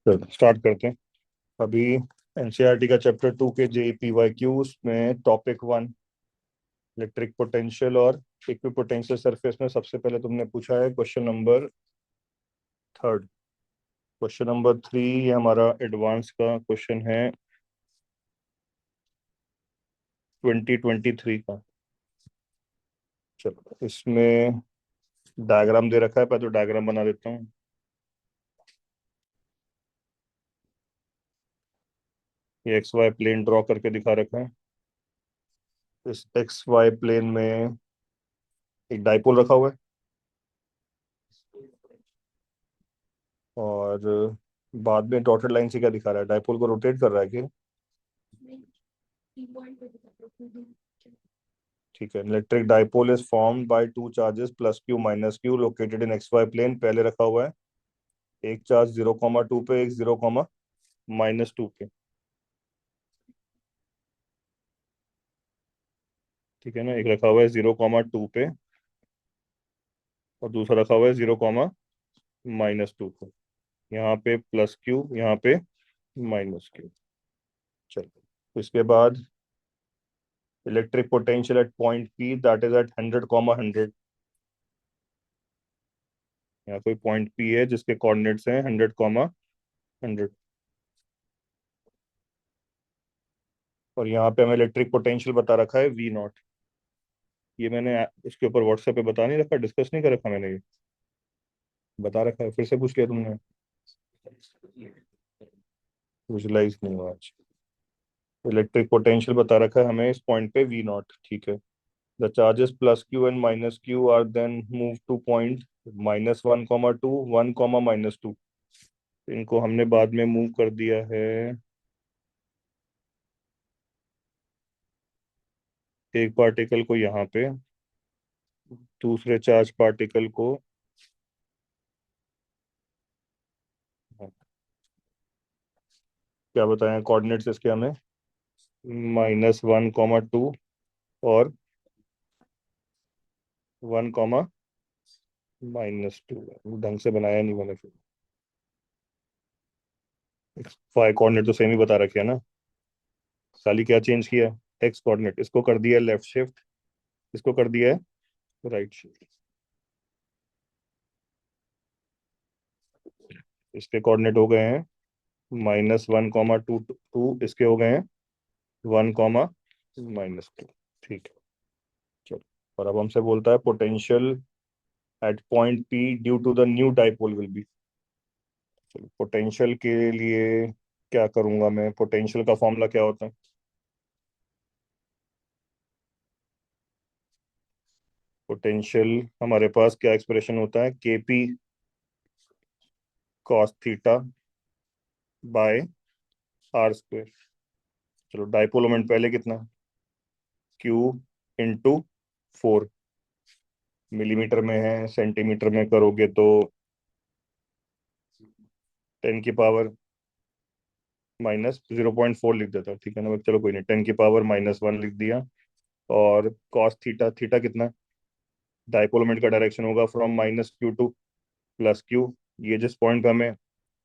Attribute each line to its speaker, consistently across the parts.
Speaker 1: चलो स्टार्ट करते हैं अभी। एनसीईआरटी का चैप्टर 2 के JPYQs में टॉपिक 1 इलेक्ट्रिक पोटेंशियल और इक्विपोटेंशियल सरफेस में सबसे पहले तुमने पूछा है क्वेश्चन नंबर 3। क्वेश्चन नंबर 3 ये हमारा एडवांस का क्वेश्चन है 2023 का। चलो इसमें डायग्राम दे रखा है, पहले तो डायग्राम बना देता हूँ। ये एक्स वाई प्लेन ड्रॉ करके दिखा रखा है। इस एक्स वाई प्लेन में एक डाइपोल रखा हुआ है और बाद में डॉटेड लाइन से क्या दिखा रहा है, डाइपोल को रोटेट कर रहा है कि ठीक है। Electric dipole is formed by two charges plus q minus q located in x y plane. पहले रखा हुआ है एक चार्ज 0,2 पे, एक 0,-2 पे। ठीक है ना, एक रखा हुआ है 0,2 पे और दूसरा रखा हुआ है 0,-2 पे। यहाँ पे प्लस क्यू, यहाँ पे माइनस क्यू। चलो इसके बाद electric potential at point p that is at 100,100। यहाँ कोई पॉइंट पी है जिसके कोऑर्डिनेट्स हैं 100,100 और यहाँ पे हमें इलेक्ट्रिक पोटेंशियल बता रखा है V0। ये मैंने इसके ऊपर व्हाट्सएप पे बता नहीं रखा, डिस्कस नहीं कर रखा मैंने, ये बता रखा है, फिर से पूछ लिया तुमने, विजुलाइज नहीं हुआ आज। इलेक्ट्रिक पोटेंशियल बता रखा है हमें इस पॉइंट पे V0। ठीक है। The charges plus q and minus q are then move to point -1,2, 1,-2। इनको हमने बाद में मूव कर दिया है एक पार्टिकल को यहाँ पे, दूसरे चार्ज पार्टिकल को क्या बताएं कोऑर्डिनेट्स इसके हमें, -1,2 और 1,-2। ढंग से बनाया नहीं मैंने, फिर फाइव कोऑर्डिनेट तो सेम ही बता रखे है ना, खाली क्या चेंज किया, एक्स कोऑर्डिनेट इसको कर दिया लेफ्ट शिफ्ट, इसको कर दिया है राइट शिफ्ट। इसके कोऑर्डिनेट हो गए हैं -1,-2, इसके हो गए हैं 1,-2। ठीक है। चलो और अब हमसे बोलता है potential at point p due to the new dipole will be. चलो पोटेंशियल के लिए क्या करूंगा मैं, पोटेंशियल का फॉर्मूला क्या होता है, पोटेंशियल हमारे पास क्या एक्सप्रेशन होता है, KP cos theta bye R²। चलो डाइपोल मोमेंट पहले कितना, Q × 4। मिलीमीटर में है, सेंटीमीटर में करोगे तो 10⁻⁻4 लिख देता हूँ, ठीक है ना। चलो कोई नहीं, 10⁻⁻1 लिख दिया। और कॉस थीटा, थीटा कितना, डाइपोल मोमेंट का डायरेक्शन होगा फ्रॉम -Q टू +Q। ये जिस पॉइंट पे हमें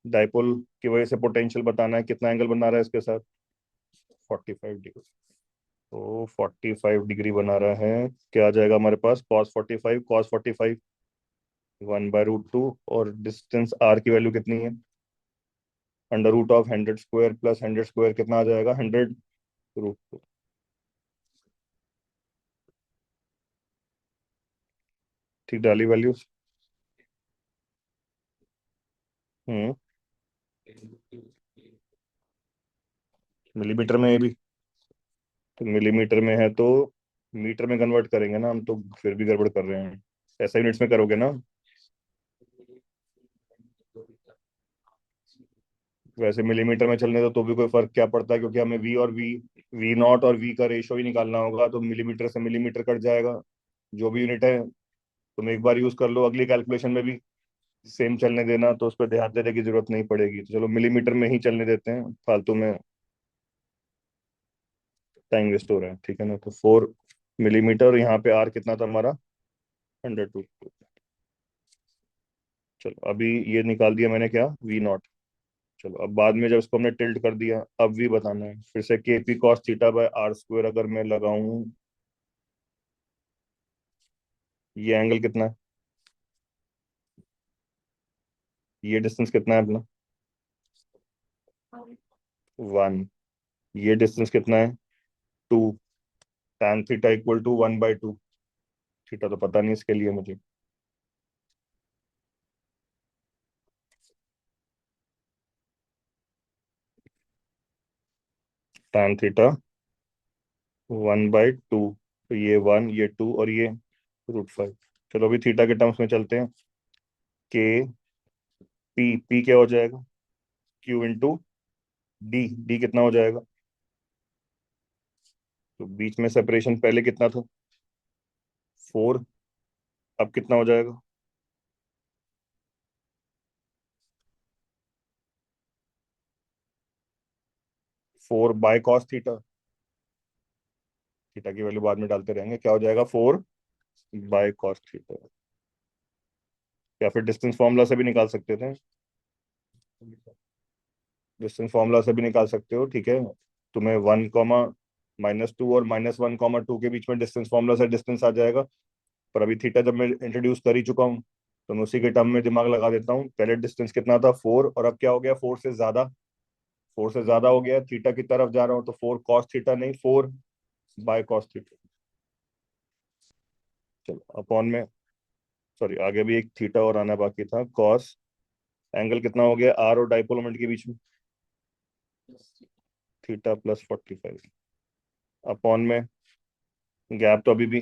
Speaker 1: डाइपोल की वजह से पोटेंशियल बताना है, कितना एंगल बना रहा है इसके साथ, 45 डिग्री। तो 45 डिग्री बना रहा है, क्या आ जाएगा हमारे पास, cos 45, 1/√2। और डिस्टेंस R की वैल्यू कितनी है, √100² + 100² कितना आ जाएगा, 100√2। ठीक, डाली वैल्यूज। हम्म। मिलीमीटर में है भी, तो मिलीमीटर में है तो मीटर में कन्वर्ट करेंगे ना हम, तो फिर भी गड़बड़ कर रहे हैं। ऐसा यूनिट्स में करोगे ना, वैसे मिलीमीटर में चलने दो तो भी कोई फर्क क्या पड़ता है, क्योंकि हमें V नॉट और V का रेशो ही निकालना होगा, तो मिलीमीटर से मिलीमीटर कट जाएगा। जो भी यूनिट है तुम एक बार यूज कर लो, अगली कैलकुलेशन में भी सेम चलने देना, तो उस पर ध्यान देने की जरूरत नहीं पड़ेगी। तो चलो मिलीमीटर में ही चलने देते हैं, फालतू में टाइम वेस्ट हो रहा है, ठीक है ना। तो 4 मिलीमीटर, और यहाँ पे R कितना था हमारा, 102। चलो अभी ये निकाल दिया मैंने क्या, V नॉट। चलो अब बाद में जब इसको हमने टिल्ट कर दिया, अब भी बताना है फिर से। K p cos theta by r square अगर मैं लगाऊं, ये एंगल कितना है, ये डिस्टेंस कितना है अपना, 1। ये डिस्टेंस कितना है, 2। tan theta equal to 1/2। Theta तो पता नहीं इसके लिए मुझे। tan थीटा 1/2, तो ये 1, ये 2 और ये √5। चलो अभी थीटा के टर्म्स में चलते हैं। के पी, पी क्या हो जाएगा, क्यू इंटू डी। डी कितना हो जाएगा, तो बीच में सेपरेशन पहले कितना था, 4। अब कितना हो जाएगा, 4/cos थीटा। थीटा की वैल्यू बाद में डालते रहेंगे, क्या हो जाएगा, 4/cos थीटा। या फिर डिस्टेंस फॉर्मूला से भी निकाल सकते थे, डिस्टेंस फॉर्मूला से भी निकाल सकते हो, ठीक है। तुम्हें 1, -2 और -1, 2 के बीच में डिस्टेंस फॉर्मूला से डिस्टेंस आ जाएगा। पर अभी थीटा जब मैं इंट्रोड्यूस कर ही चुका हूँ, तो मैं उसी के टर्म में दिमाग लगा देता हूँ। पहले डिस्टेंस कितना था, 4, और अब क्या हो गया, 4 से ज्यादा हो गया, थीटा की तरफ जा रहा हूँ, तो 4 cos थीटा नहीं, 4/cos थीटा। चलो अपॉन में, सॉरी आगे भी एक थीटा और आना बाकी था, कॉस। एंगल कितना हो गया आर और डाइपोल मोमेंट के बीच में, थीटा +45। अपॉन में गैप तो अभी भी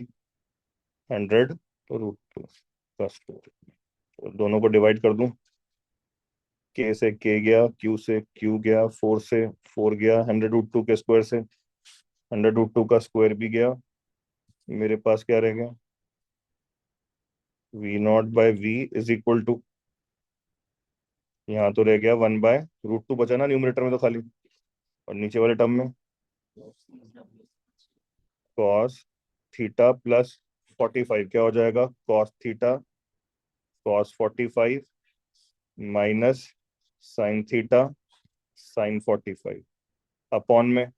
Speaker 1: 100, तो √2 +4। तो दोनों को डिवाइड कर दूं, के से के गया, क्यू से क्यू गया, 4 से 4 गया, 100 √2 के स्क्वायर से 100 √2 का स्क्वायर भी गया। मेरे पास क्या रह गया, V0/V इज इक्वल टू, यहाँ तो रह गया 1/√2 बचा ना न्यूमरेटर में तो खाली, और नीचे वाले टर्म में कॉस थीटा +45 क्या हो जाएगा, cos theta cos 45 minus sine theta sin 45। Upon में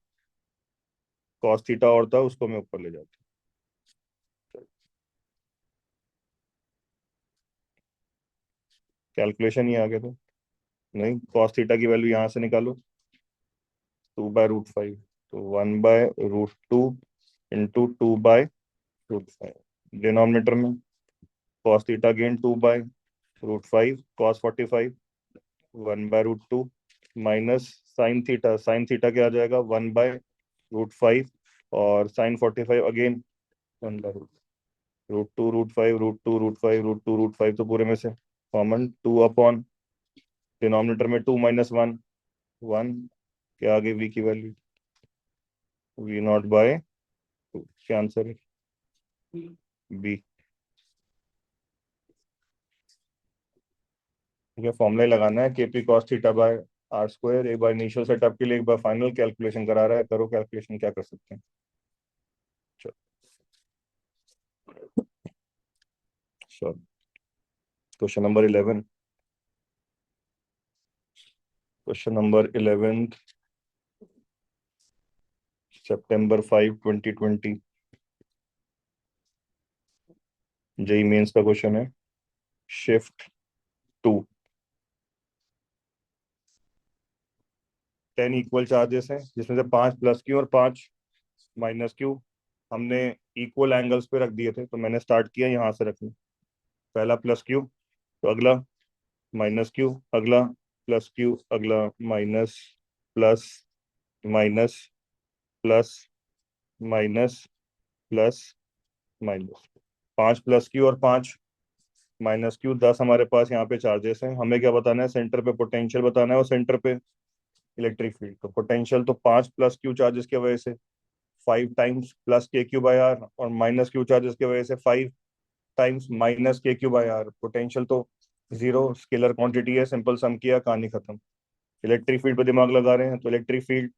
Speaker 1: कॉस थीटा और था, उसको मैं ऊपर ले जाता हूँ। कैलकुलेशन ही आ गया तो, नहीं कॉस थीटा की वैल्यू यहाँ से निकालो, 2/√5, तो 1/√2 इंटू 2/√5। डिनोमिनेटर में cos theta again 2/√5, cos 45 1/√2 minus sine theta क्या आ जाएगा, 1/√5, और sin 45 अगेन 1/√2, √5 तो पूरे में से कॉमन, 2 अपॉन डिनोमिनेटर में 2 - 1, 1 के आगे v की वैल्यू, V0/2। क्या आंसर है, बी। ठीक है, फॉर्मूला ही लगाना है, k p cos theta by r square. एक बार इनिशियल सेटअप के लिए, एक बार फाइनल कैलकुलेशन करा रहा है, करो कैलकुलेशन, क्या कर सकते हैं। चलो question number 11। Question number 11, September 5, 2020, JEE mains का क्वेश्चन है। शिफ्ट 2, 10 इक्वल चार्जेस हैं, जिसमें से 5 प्लस क्यू और 5 माइनस क्यू हमने इक्वल एंगल्स पे रख दिए थे, तो मैंने स्टार्ट किया यहाँ से रखने। पहला प्लस क्यू, तो अगला माइनस क्यू, अगला प्लस क्यू, अगला minus, plus, minus, plus, minus, plus, minus. 5 plus q और 5 माइनस क्यू, 10 हमारे पास यहाँ पे चार्जेस हैं। हमें क्या बताना है, सेंटर पे पोटेंशियल बताना है और सेंटर पे इलेक्ट्रिक फील्ड। तो पोटेंशियल तो 5 प्लस क्यू चार्जेस की वजह से 5 टाइम्स +KQ/R, और माइनस क्यू चार्जेस की वजह से 5 टाइम्स -KQ/R। पोटेंशियल तो जीरो स्केलर क्वांटिटी है, सिंपल सम किया, कहानी खत्म। इलेक्ट्रिक फील्ड पे दिमाग लगा रहे हैं, तो इलेक्ट्रिक फील्ड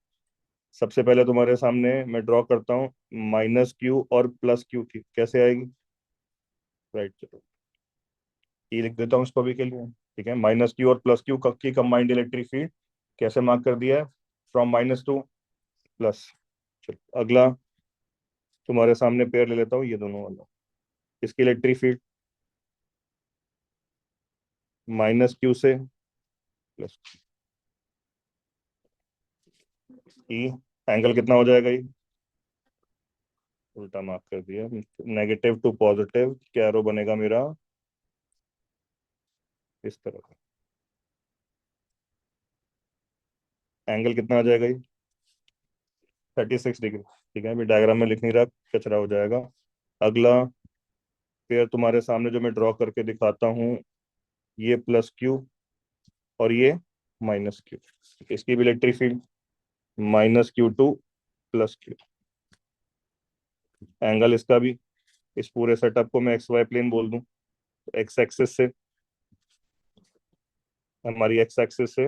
Speaker 1: सबसे पहले तुम्हारे सामने मैं ड्रॉ करता हूँ, -Q और +Q की कैसे आएगी, राइट। चलो ये लिख देता हूँ इसको भी के लिए, ठीक है। -Q और +Q की कंबाइंड इलेक्ट्रिक फील्ड कैसे मार्क कर दिया है? From minus two plus. चलो अगला तुम्हारे सामने पेयर ले लेता हूँ, ये दोनों वाला। इसकी इलेक्ट्रिक फील्ड माइनस क्यू से प्लस ई। एंगल कितना हो जाएगा ये? उल्टा मार्क कर दिया। नेगेटिव टू पॉजिटिव, क्या एरो बनेगा मेरा? इस तरह का। एंगल कितना आ जाएगा ये? 36 डिग्री। ठीक है, अभी डायग्राम में लिख नहीं रहा, कचरा हो जाएगा। अगला पेयर तुम्हारे सामने जो मैं ड्रॉ करके दिखाता हूँ, ये प्लस क्यू और ये माइनस क्यू। इसकी भी electric field minus Q two plus Q. Angle इसका भी, इस पूरे सेटअप को मैं एक्स वाई प्लेन बोल दूं, तो एक्स एक्सिस से, हमारी एक्स एक्सिस से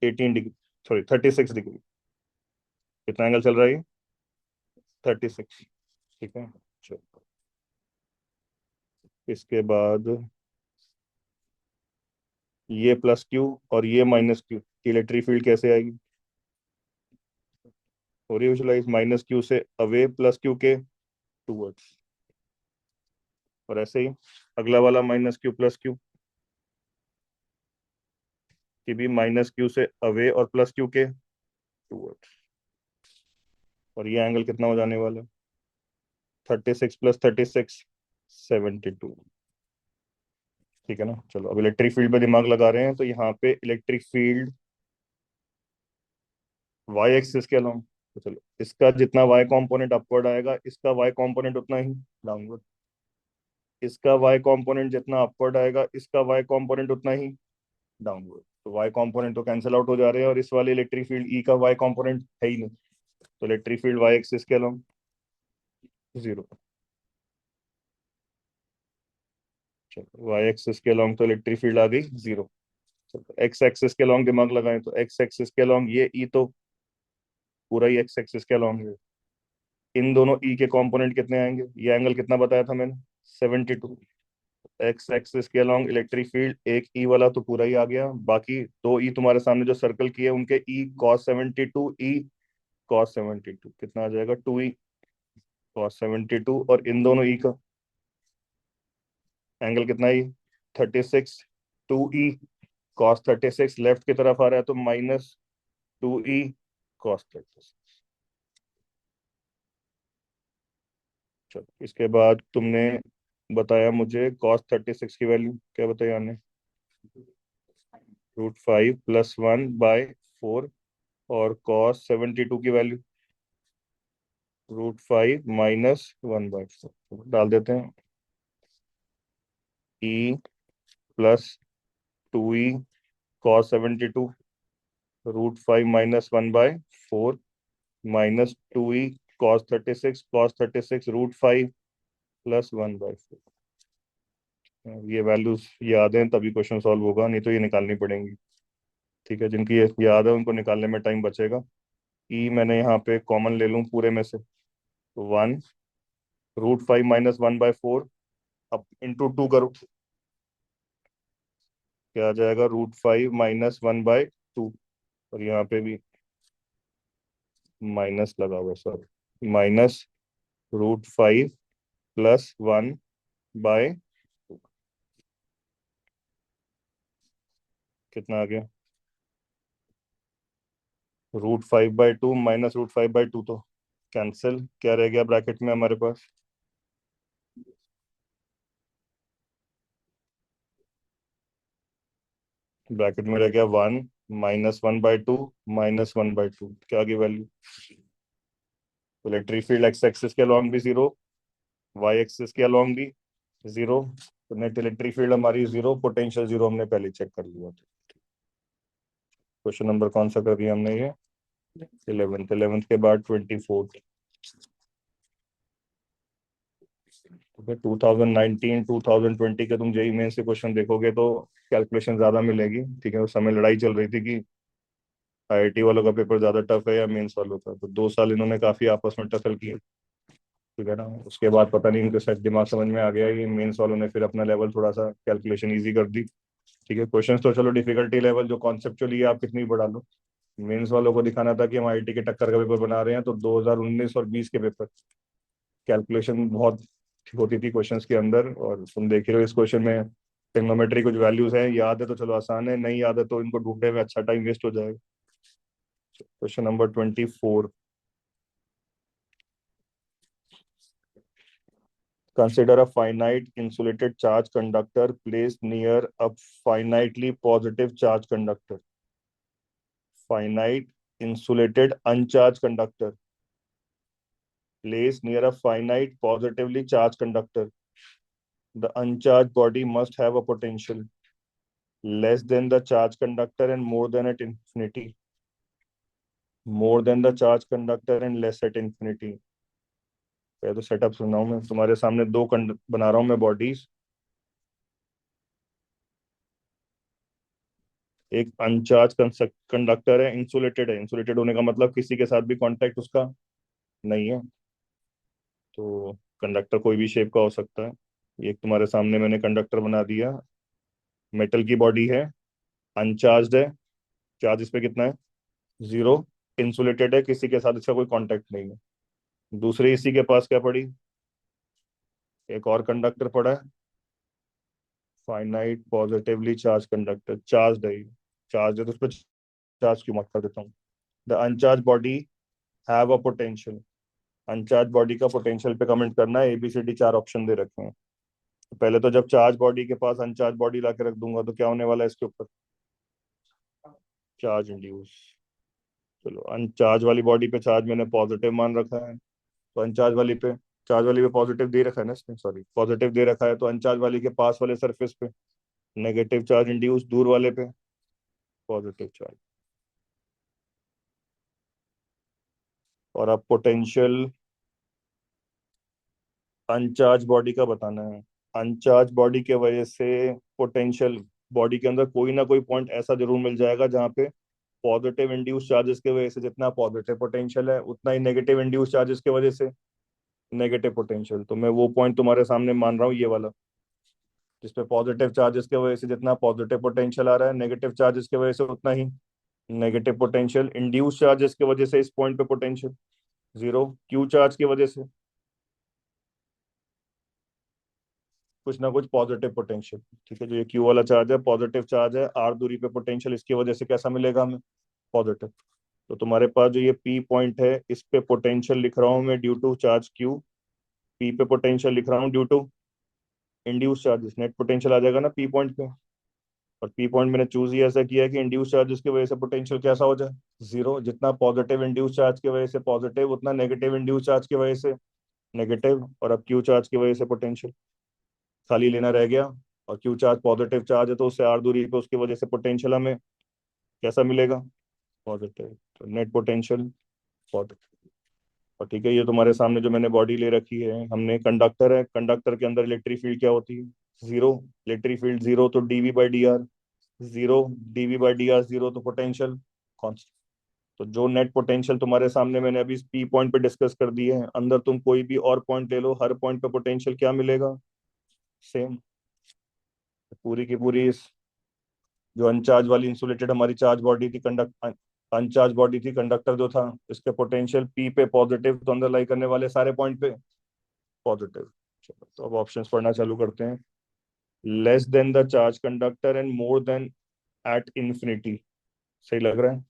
Speaker 1: 18 डिग्री, सॉरी 36 डिग्री। कितना एंगल चल रहा है ये? 36। ठीक है, चलो इसके बाद ये प्लस क्यू और ये माइनस क्यू की इलेक्ट्रिक फील्ड कैसे आएगी? हो रही विजुलाइज, माइनस क्यू से अवे, प्लस क्यू के टूवर्ड्स। और ऐसे ही अगला वाला माइनस क्यू प्लस क्यू की भी माइनस क्यू से अवे और प्लस क्यू के टूवर्ड्स। और ये एंगल कितना हो जाने वाला है? 36 + 36 72। ठीक है ना। चलो अब इलेक्ट्रिक फील्ड पे दिमाग लगा रहे हैं, तो यहाँ पे इलेक्ट्रिक फील्ड वाई एक्सिस के अलोंग, तो चलो इसका जितना वाई कंपोनेंट अपवर्ड आएगा, इसका वाई कंपोनेंट उतना ही डाउनवर्ड। इसका वाई कंपोनेंट जितना अपवर्ड आएगा, इसका वाई कंपोनेंट उतना ही डाउनवर्ड। तो वाई कंपोनेंट तो कैंसिल आउट हो जा रहे हैं, और इस वाले इलेक्ट्रिक फील्ड ई का वाई कंपोनेंट है ही नहीं, तो इलेक्ट्रिक फील्ड वाई एक्सिस के अलोंग जीरो। चलो वाई एक्सिस के अलोंग तो इलेक्ट्रिक फील्ड आ गई जीरो। एक्स एक्सिस के लॉन्ग दिमाग लगाएं, तो एक्स एक्सिस के लॉन्ग ये ई तो पूरा ही एक्स एक्सिस के लॉन्ग है। इन दोनों ई के कंपोनेंट कितने आएंगे? ये एंगल कितना बताया था मैंने? 72। एक्स एक्सिस के लॉन्ग इलेक्ट्रिक फील्ड एक ई वाला तो पूरा ही आ गया, बाकी दो ई तुम्हारे सामने जो सर्कल किए उनके ई कॉस 72, ई कॉस 72, कितना आ जाएगा? 2 ई कॉस 72। और इन दोनों ई का एंगल कितना ही? 36। 2 ई कॉस 36 लेफ्ट की तरफ आ रहा है, तो -2 ई कॉस 36। चलो इसके बाद तुमने बताया मुझे कॉस 36 की वैल्यू क्या बताई आपने? √5 + 1/4। और कॉस 72 की वैल्यू √5 - 1/4 डाल देते हैं। ई +2 ई कॉस 72, √5 - 1/4 -2 ई कॉस 36 √5 + 1/4। ये वैल्यूज याद हैं तभी क्वेश्चन सॉल्व होगा, नहीं तो ये निकालनी पड़ेंगी। ठीक है, जिनकी ये याद है उनको निकालने में टाइम बचेगा। ई मैंने यहाँ पे कॉमन ले लूँ पूरे में से, तो 1 √5 - 1/4 अब इंटू 2 करो, क्या आ जाएगा? √5 - 1/2। और यहाँ पे भी माइनस लगा हुआ, सॉरी, -√5 + 1/2। कितना आ गया? √5/2 -√5/2 तो कैंसिल, क्या रह गया ब्रैकेट में हमारे पास? ब्रैकेट में रह गया 1 -1/2 -1/2, क्या आ गई value? Electric field x axis के अलॉन्ग भी जीरो, वाई एक्सिस के अलॉन्ग भी जीरो। तो नेट इलेक्ट्रिक फील्ड हमारी जीरो, पोटेंशियल जीरो हमने पहले चेक कर लिया था। क्वेश्चन नंबर कौन सा कर दिया हमने ये? 11th के बाद 24th। 2019 2020 के तुम जेई मेंस के क्वेश्चन देखोगे तो कैलकुलेशन ज्यादा मिलेगी। ठीक है, उस समय लड़ाई चल रही थी कि आईआईटी वालों का पेपर ज्यादा टफ है या मेंस वालों का, तो 2 साल इन्होंने काफी आपस में टसल किए। ठीक है ना। उसके बाद पता नहीं इनके शायद दिमाग समझ में आ गया, ये मेंस वालों ने फिर अपना लेवल थोड़ा सा कैलकुलेशन इजी कर दी। ठीक है, क्वेश्चंस तो चलो डिफिकल्टी लेवल जो कॉन्सेप्चुअली आप कितनी बढ़ा लो। मेंस वालों को दिखाना था कि हम आईटी के टक्कर का पेपर बना रहे हैं, तो 2019 और 20 के पेपर कैलकुलेशन बहुत होती थी क्वेश्चंस के अंदर, और तुम देख रहे हो इस क्वेश्चन में ट्रिग्नोमेट्री कुछ वैल्यूज हैं, याद है तो चलो आसान है, नहीं याद है तो इनको ढूंढने में अच्छा टाइम वेस्ट हो जाएगा। Question number 24। Consider a finite insulated charge conductor placed near a finitely positive charge conductor. Finite insulated uncharged conductor placed near a finite positively charged conductor. The uncharged body must have a potential less than the charged conductor and more than at infinity. More than the charged conductor and less at infinity. पहले तो setup सुनाऊं, मैं तुम्हारे सामने दो बना रहा हूं मैं बॉडीज। एक अनचार्ज कंडक्टर है, इंसुलेटेड है। इंसुलेटेड होने का मतलब किसी के साथ भी कांटेक्ट उसका नहीं है, तो कंडक्टर कोई भी शेप का हो सकता है। ये एक तुम्हारे सामने मैंने कंडक्टर बना दिया, मेटल की बॉडी है, अनचार्ज है, चार्ज इस पे कितना है, जीरो। इंसुलेटेड है, किसी के साथ इसका कोई कांटेक्ट नहीं है। दूसरी इसी के पास क्या पड़ी, एक और कंडक्टर पड़ा है, finite positively charge conductor, charge है, चार्ज है तो उस पर चार्ज क्यों मत कर देता हूँ। The uncharged body have a potential. Uncharged body का पोटेंशियल पे कमेंट करना है, एबीसीडी चार ऑप्शन दे रखे हैं। तो पहले तो जब चार्ज बॉडी के पास अनचार्ज बॉडी ला के रख दूंगा तो क्या होने वाला है इसके ऊपर, चार्ज इंड्यूस। चलो अनचार्ज वाली बॉडी पे चार्ज मैंने पॉजिटिव मान रखा है, तो अनचार्ज वाली पे, चार्ज वाली पे पॉजिटिव दे रखा है ना इसने, सॉरी पॉजिटिव दे रखा है, तो अनचार्ज वाली के पास वाले सरफेस पे नेगेटिव चार्ज इंड्यूस, दूर वाले पे पॉजिटिव चार्ज। और अब पोटेंशियल अनचार्ज बॉडी का बताना है। अनचार्ज बॉडी के वजह से पोटेंशियल, बॉडी के अंदर कोई ना कोई पॉइंट ऐसा जरूर मिल जाएगा जहाँ पे पॉजिटिव इंड्यूस चार्जेस की वजह से जितना पॉजिटिव पोटेंशियल है उतना ही नेगेटिव इंड्यूस चार्जेस की वजह से नेगेटिव पोटेंशियल। तो मैं वो पॉइंट तुम्हारे सामने मान रहा हूँ, ये वाला, जिसपे पॉजिटिव चार्जेस की वजह से जितना पॉजिटिव पोटेंशियल आ रहा है, नेगेटिव चार्जेस की वजह से उतना ही नेगेटिव पोटेंशियल। इंड्यूस चार्जेस की वजह से इस पॉइंट पे पोटेंशियल जीरो, क्यू चार्ज की वजह से कुछ ना कुछ पॉजिटिव पोटेंशियल। ठीक है, जो ये क्यू वाला चार्ज है पॉजिटिव चार्ज है, आर दूरी पे पोटेंशियल, इसकी वजह से कैसा मिलेगा हमें, पॉजिटिव। तो तुम्हारे पास जो ये पी पॉइंट है, इस पे पोटेंशियल लिख रहा हूँ मैं due to charge q, P पे पोटेंशियल लिख रहा हूँ due to induced charges, net potential आ जाएगा ना पी पॉइंट पे। और पी पॉइंट मैंने चूज ही ऐसा किया है कि इंड्यूस चार्जेस की वजह से पोटेंशियल कैसा हो जाए, जीरो। जितना पॉजिटिव इंड्यूस चार्ज की वजह से पॉजिटिव, उतना नेगेटिव इंड्यूस चार्ज की वजह से नेगेटिव। और अब क्यू चार्ज की वजह से पोटेंशियल खाली लेना रह गया, और क्यू चार्ज पॉजिटिव चार्ज है तो उससे आर दूरी पे उसकी वजह से पोटेंशियल हमें कैसा मिलेगा, पॉजिटिव। तो नेट पोटेंशियल पॉजिटिव। और ठीक है, ये तुम्हारे सामने जो मैंने बॉडी ले रखी है, हमने कंडक्टर है, कंडक्टर के अंदर इलेक्ट्रिक फील्ड क्या होती है, जीरो। इलेक्ट्रिक फील्ड जीरो तो dv by d r zero, dv by d r zero, तो पोटेंशियल कॉन्स्टेंट। तो जो नेट पोटेंशियल तुम्हारे सामने मैंने अभी पी पॉइंट पे डिस्कस कर दी है, अंदर तुम कोई भी और पॉइंट ले लो, हर पॉइंट पे पोटेंशियल क्या मिलेगा, सेम। पूरी की पूरी इस जो अनचार्ज वाली इंसुलेटेड हमारी चार्ज बॉडी थी, कंडक्ट अनचार्ज बॉडी थी, कंडक्टर जो था, इसके पोटेंशियल पी पे पॉजिटिव, तो अंदर लाई करने वाले सारे पॉइंट पे पॉजिटिव। चलो तो अब ऑप्शंस पढ़ना चालू करते हैं। Less than the charge conductor and more than at infinity, सही लग रहा है।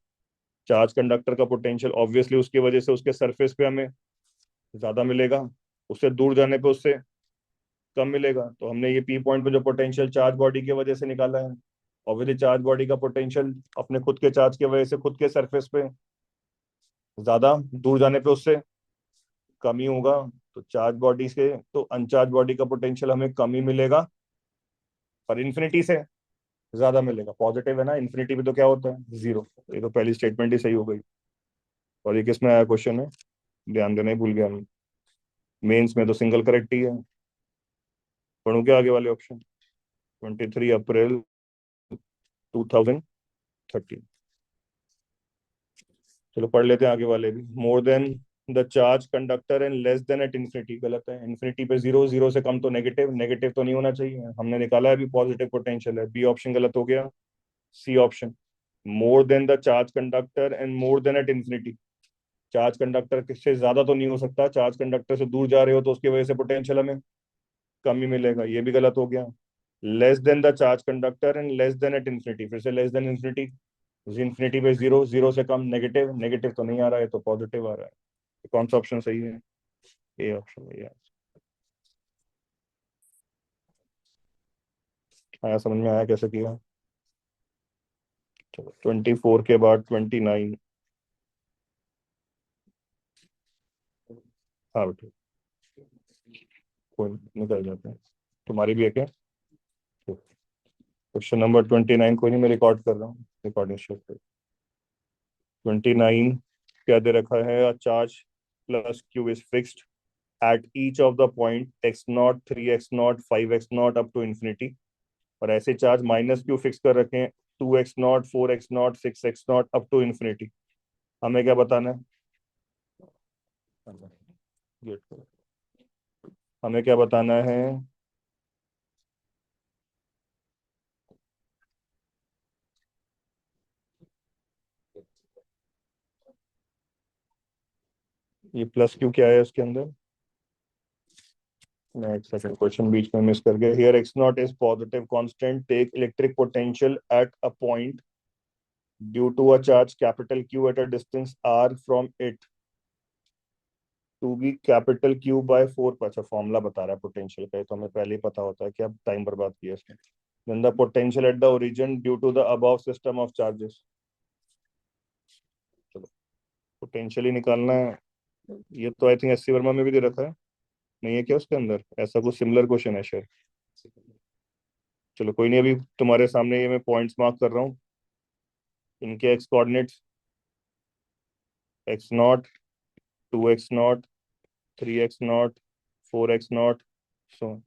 Speaker 1: चार्ज कंडक्टर का पोटेंशियल ऑब्वियसली उसकी वजह से उसके सरफेस पे हमें ज्यादा मिलेगा, उससे दूर जाने पे उससे कम मिलेगा। तो हमने ये पी पॉइंट पे जो पोटेंशियल चार्ज बॉडी की वजह से निकाला है, ऑब्वियसली चार्ज बॉडी का पोटेंशियल अपने खुद के चार्ज की वजह से खुद के सरफेस पे ज्यादा, दूर जाने पे उससे कम ही होगा। तो चार्ज बॉडी से तो अनचार्ज बॉडी का पोटेंशियल हमें कम ही मिलेगा, पर इन्फिनिटी से ज्यादा मिलेगा। पॉजिटिव है ना, इन्फिनिटी पे तो क्या होता है, जीरो। ये तो पहली स्टेटमेंट ही सही हो गई। और ये किस में आया क्वेश्चन है, ध्यान देना ही भूल गया मैं, मेंस में तो सिंगल करेक्ट ही है। पढ़ू क्या आगे वाले ऑप्शन, 23 अप्रैल 2013। चलो पढ़ लेते हैं आगे वाले भी। मोर than the charge conductor and less than at infinity, गलत है। इन्फिनिटी पे जीरो, जीरो से कम तो नेगेटिव, नेगेटिव तो नहीं होना चाहिए, हमने निकाला है अभी पॉजिटिव पोटेंशियल है, बी ऑप्शन गलत हो गया। C option, more than the charge conductor and more than at infinity, charge conductor से ज्यादा तो नहीं हो सकता, चार्ज कंडक्टर से दूर जा रहे हो तो उसकी वजह से पोटेंशियल हमें कम ही मिलेगा, ये भी गलत हो गया। Less than the charge conductor and less than at infinity, फिर से लेस देन इन्फिनिटी, इन्फिनिटी पे जीरो, जीरो से कम नेगेटिव, नेगेटिव तो नहीं आ रहा है तो पॉजिटिव आ रहा है, तो कौन सा ऑप्शन सही है? ए ऑप्शन है यार। आया समझ में, आया कैसे किया? चलो 24 के बाद 29। हाँ बेटे, कोई नहीं, निकल जाते हैं। तुम्हारी भी है क्या? क्वेश्चन नंबर 29, कोई नहीं, मैं रिकॉर्ड कर रहा हूँ, रिकॉर्डिंग शेयर कर। 29 क्या दे रखा है? A charge plus q is fixed at each of the point x naught, 3x0, 5x0 up to infinity. और ऐसे चार्ज माइनस क्यू फिक्स कर रखे हैं, 2x0, 4x0, 6x0 up to infinity. हमें क्या बताना है? गेट करो। हमें क्या बताना है? ये प्लस क्यू क्या है उसके अंदर? मैं एक सेकंड, क्वेश्चन बीच में मिस कर गया। Here x naught is positive constant, take electric potential at a point due to a charge capital q at a distance r from it to be capital q by 4। अच्छा, formula बता रहा है potential का, ये तो हमें पहले ही पता होता है कि अब टाइम बर्बाद किया इसमें। Then the potential at the origin due to the above system of charges. चलो, पोटेंशियल ही निकालना है। ये तो आई थिंक एससी वर्मा में भी दे रखा है, नहीं है क्या उसके अंदर? ऐसा कुछ सिमिलर क्वेश्चन है शायद। चलो कोई नहीं, अभी तुम्हारे सामने ये मैं पॉइंट्स मार्क कर रहा हूँ, इनके x coordinates, x0, 2x0, 3x0, 4x0। सो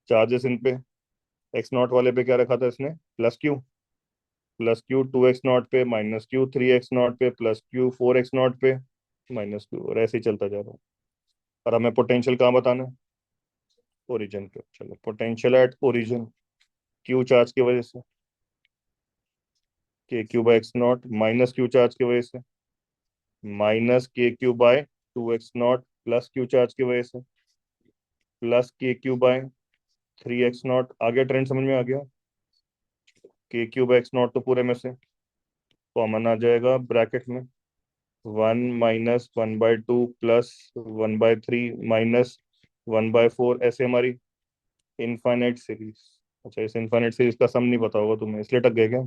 Speaker 1: चार्जेस इन पे, x0 वाले पे क्या रखा था इसने? Plus Q, plus Q 2x0 पे, माइनस क्यू 3x0 पे, प्लस क्यू 4x0 पे, माइनस क्यू, और ऐसे ही चलता जा रहा है। और हमें पोटेंशियल कहाँ बताना है? ओरिजिन पे। चलो, potential at origin, q charge की वजह से, k q by x0, minus q charge की वजह से, minus k q by 2x0, plus q charge की वजह से, प्लस के क्यू बाय 3x0। आगे ट्रेंड समझ में आ गया? के क्यू बाय x0 तो पूरे में से कॉमन आ जाएगा ब्रैकेट में, 1 - 1/2 प्लस 1/3 माइनस 1/4, ऐसे हमारी इनफाइनाइट सीरीज। अच्छा, इस इनफाइनाइट सीरीज का सम नहीं पता होगा तुम्हें, इसलिए टक गए क्या?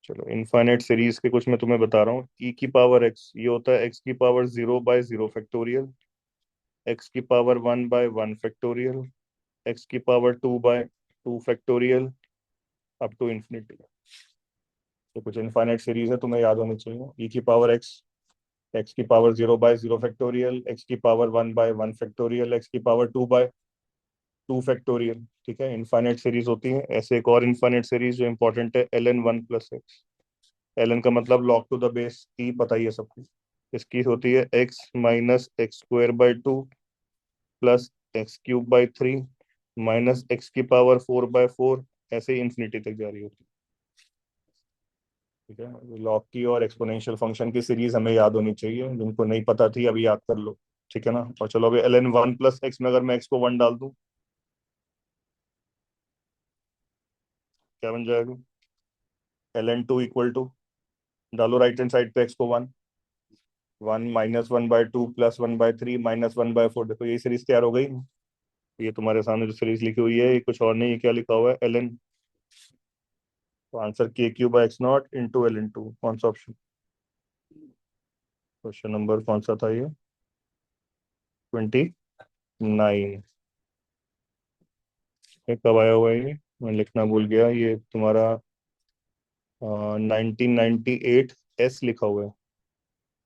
Speaker 1: चलो, इनफाइनाइट सीरीज के कुछ मैं तुम्हें बता रहा हूँ। ई की पावर एक्स, ये होता है एक्स की पावर 0/0 फैक्टोरियल, एक्स की पावर 1/1 फैक्टोरियल, एक्स की power 2/2 factorial, up to infinity. तो कुछ इनफाइनाइट सीरीज है, तुम्हें याद होनी चाहिए। ई की पावर एक्स, एक्स की पावर 0/0 फैक्टोरियल, एक्स की पावर 1/1 फैक्टोरियल, एक्स की पावर 2/2 फैक्टोरियल। ठीक है, इनफाइनाइट सीरीज होती है। ऐसे एक और इनफाइनाइट सीरीज जो इंपॉर्टेंट है, ln 1 + x। ln का मतलब log टू द बेस ई, पता ही है सबको। इसकी होती है x - x²/2 plus x³/3 minus x की पावर 4/4, ऐसे ही इंफिनिटी तक जा रही होती है। ठीक है, लॉग की और एक्सपोनेंशियल फंक्शन की सीरीज हमें याद होनी चाहिए, जिनको नहीं पता थी अभी याद कर लो। ठीक है ना? और चलो, अभी ln 1 + x में अगर मैं x को 1 डाल दूं, क्या बन जाएगा? ln 2 = डालो राइट हैंड साइड पे x को 1, 1 - 1/2 प्लस 1/3 माइनस 1/4। देखो, ये सीरीज तैयार हो गई। ये तुम्हारे सामने जो सीरीज लिखी हुई है, ये कुछ और नहीं, ये क्या लिखा हुआ है? ln। तो आंसर k³/x0 × ln 2, कौन सा ऑप्शन? क्वेश्चन नंबर कौन सा था ये? 29। ये कब आया हुआ है ये? मैं लिखना भूल गया, ये तुम्हारा 1998 एस लिखा हुआ है।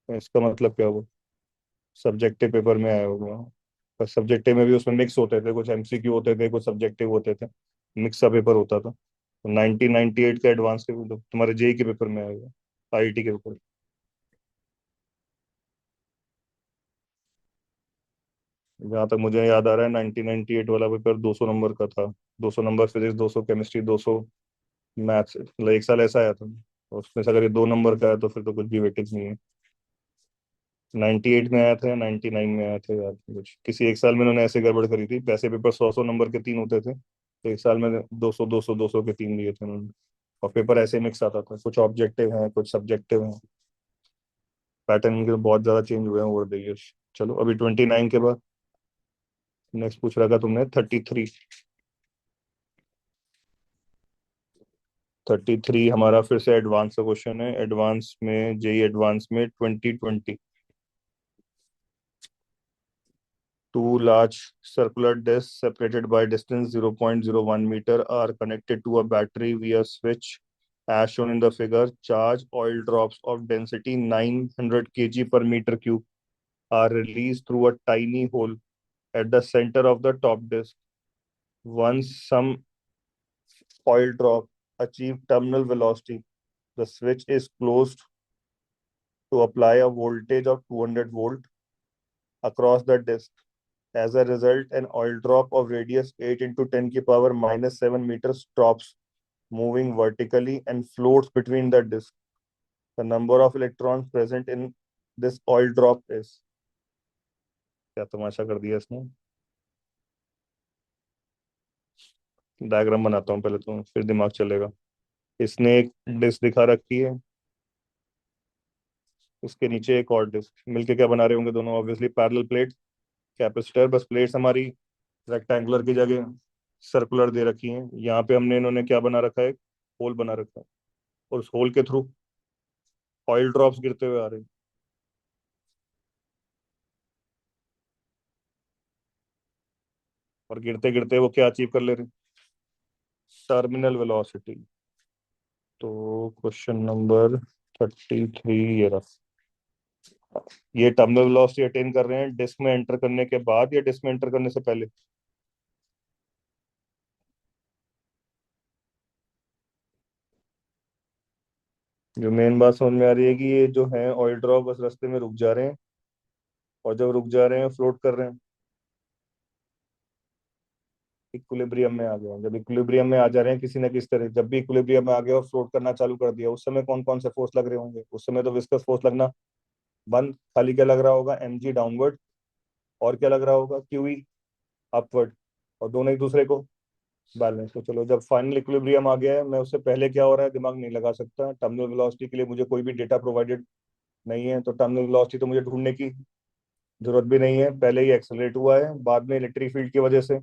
Speaker 1: तो इसका मतलब क्या हुआ? सब्जेक्टिव पेपर में आया होगा। पर सब्जेक्टिव में भी उसमें मिक्स होते थे, कुछ एमसीक्यू होते थे, कुछ सब्जेक्टिव होते थे, मिक्स सा पेपर होता था। तो 1998 का एडवांस के तो तुम्हारे जेई के पेपर में आएगा, आईआईटी के पेपर। जहाँ तक मुझे याद आ रहा है 1998 वाला पेपर 200 नंबर का था। 200 नंबर फिजिक्स, 200 केमिस्ट्री, 200 मैथ्स, मतलब एक साल ऐसा आया था। और उसमें से अगर ये 2 नंबर का है तो फिर तो कुछ भी वेटेज नहीं है। 98 में आया था या 99 में आया था यार, कुछ किसी एक साल में उन्होंने ऐसे गड़बड़ करी थी। वैसे पेपर 100 नंबर के 3 होते थे, तो एक साल में 200 200 200 के 3 दिए थे उन्होंने। और पेपर ऐसे मिक्स आता था, कुछ ऑब्जेक्टिव है कुछ सब्जेक्टिव है। पैटर्न इनके तो बहुत ज्यादा चेंज हुए हैं ओवर द इयर्स। चलो अभी 29 के बाद नेक्स्ट पूछ रखा तुमने 33। 33 हमारा फिर से एडवांस का क्वेश्चन है। एडवांस में जेई एडवांस में 2020, two large circular discs separated by distance 0.01 meter are connected to a battery via switch as shown in the figure. Charge oil drops of density 900 kg per meter cube are released through a tiny hole at the center of the top disc. Once some oil drop achieve terminal velocity, the switch is closed to apply a voltage of 200 volt across the disc. As a result, an oil drop of radius 8 into 10 की power minus 7 meters stops moving vertically and floats between the disc. The number of electrons present in this oil drop is, क्या तमाशा कर दिया इसने। Diagram बनाता हूँ पहले तो फिर दिमाग चलेगा। इसने एक डिस्क दिखा रखी है, उसके नीचे एक और डिस्क, मिलके क्या बना रहे होंगे दोनों, ऑब्वियसली पैरेलल प्लेट कैपेसिटर। बस प्लेट्स हमारी रेक्टेंगुलर की जगह सर्कुलर दे रखी हैं। यहाँ पे हमने इन्होंने क्या बना रखा है, होल बना रखा है, और उस होल के थ्रू ऑयल ड्रॉप्स गिरते हुए आ रहे हैं। और गिरते गिरते वो क्या अचीव कर ले रहे हैं, टर्मिनल वेलोसिटी। तो क्वेश्चन नंबर 33 ये रहा। ये टर्मिनल वेलोसिटी अटेन कर रहे हैं डिस्क में एंटर करने के बाद या डिस्क में एंटर करने से पहले। जो मेन बात समझ में आ रही है कि ये जो है ऑयल ड्रॉप बस रास्ते में रुक जा रहे हैं, और जब रुक जा रहे हैं फ्लोट कर रहे हैं। इक्विलिब्रियम में आ गए हैं, जब इक्विलिब्रियम में आ जा रहे हैं किसी न किसी तरह, जब भी इक्विलिब्रियम में आ गए और फ्लोट करना चालू कर दिया, उस समय कौन कौन से फोर्स लग रहे होंगे, उस समय तो विस्कस फोर्स लगना बंद, खाली क्या लग रहा होगा, mg डाउनवर्ड। और क्या लग रहा होगा, क्यूई अपवर्ड। और दोनों एक दूसरे को बैलेंस। तो चलो जब फाइनल इक्विलिब्रियम आ गया है, मैं उससे पहले क्या हो रहा है दिमाग नहीं लगा सकता। टर्मिनल वेलोसिटी के लिए मुझे कोई भी डेटा प्रोवाइडेड नहीं है, तो टर्मिनल वेलोसिटी तो मुझे ढूंढने की जरूरत भी नहीं है। पहले ही एक्सेलरेट हुआ है, बाद में इलेक्ट्रिक फील्ड की वजह से